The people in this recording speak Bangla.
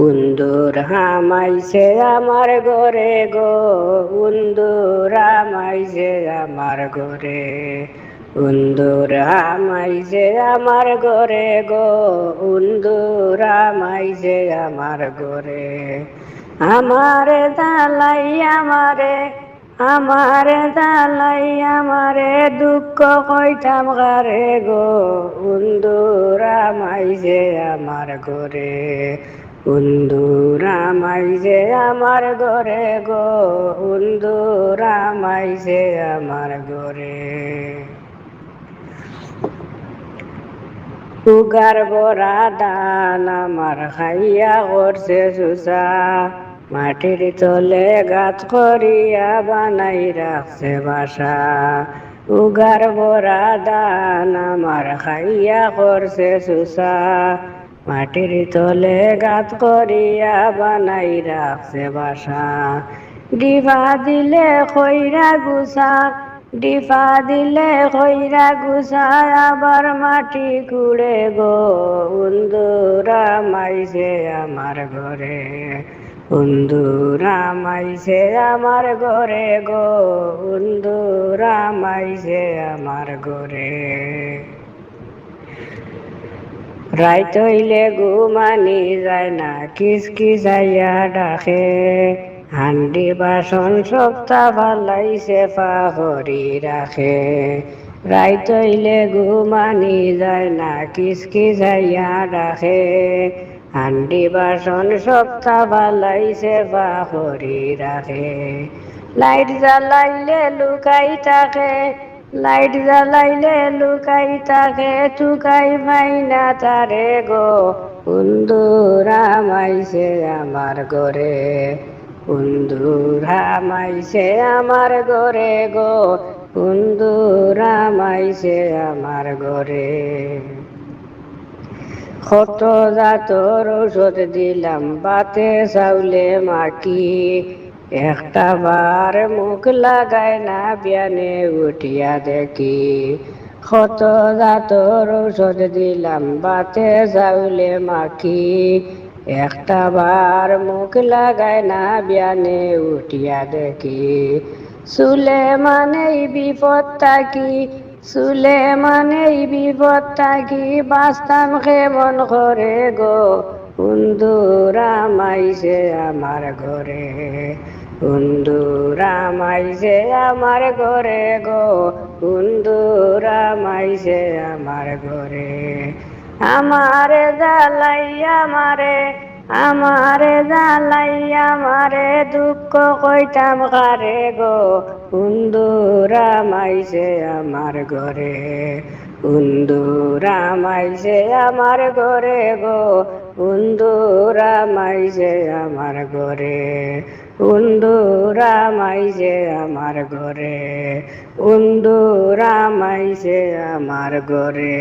উন্দুর হামাইছে আমার ঘরে গো, উন্দুর হামাইছে আমার ঘরে। উন্দুর হামাইছে আমার ঘরে গো, উন্দুর হামাইছে আমার ঘরে। আমারে দালাই আমারে দালাই আমারে দুঃখ কইতাম গারে গো, উন্দুর হামাইছে আমার ঘরে। উন্দুরা মাইজে আমার ঘরে গো, উন্দুরা মাইজে আমার ঘরে। উগার বরা দান আমার খাইয়া করছে সুসা, মাটির তলে গাছ করিয়া বানাই রাখছে বাসা। উগার বরা দান আমার খাইয়া করছে সুসা, মাটির তলে গাছ করিয়া বানাই রাখছে বাসা। ডিবা দিলে খৈরা গুছা, ডিপা দিলে খৈরা গুছা, আবার মাটি কুড়ে গো, উন্দুরা মাইছে আমার ঘরে। উন্দুরা মাইছে আমার ঘরে গো, উন্দুরা মাইছে আমার ঘরে। রাইত হইলে ঘুমানি যায় না, কিসকিসাইয়া ডাকে, হান্ডি বাসন সপ্তা ফালাইছে পাহরি রাখে। রাইত হইলে ঘুমানি যায় না, কিসকিসাইয়া ডাকে, হান্ডি বাসন সপ্তা ফালাইছে পাহরি রাখে। লাইট জ্বালাইলে লুকাই থাকে, লাইট জ্বালাইলে লুকাই থাকে, টুকাই পাই না তারে গো, উন্দুরা মাইছে আমার ঘরে। উন্দুরা মাইছে আমার ঘরে গো, উন্দুরা মাইছে আমার ঘরে। কত জাতর ঔষধ দিলাম বাতে চাউলে মাকি, একটা বার মুখ লাগায় না বিয়ানে উঠিয়া দেখি। কত জাতর ঔষধ দিলাম বাতে চাউলে মাখি, একটা বার মুখ লাগায় না বিয়ানে উঠিয়া দেখি। চুলে মানেই বিপদ থাকি, চুলে মানেই বিপদ থাকি, বাস্তাম কেমন করে গো, উন্দুরা মাইছে আমার ঘরে। উন্দুরা মাইছে আমার ঘরে গো, উন্দুরা মাইছে আমার ঘরে। আমারে জ্বালাই আমারে জ্বালাই আমারে দুঃখ কইতাম কারে গো, উন্দুরা মাইছে আমার ঘরে। উন্দুরা মাইছে আমার ঘরে গো, উন্দুরা মাইছে আমার ঘরে। উন্দুরা মাইছে আমার ঘরে, উন্দুরা মাইছে আমার ঘরে।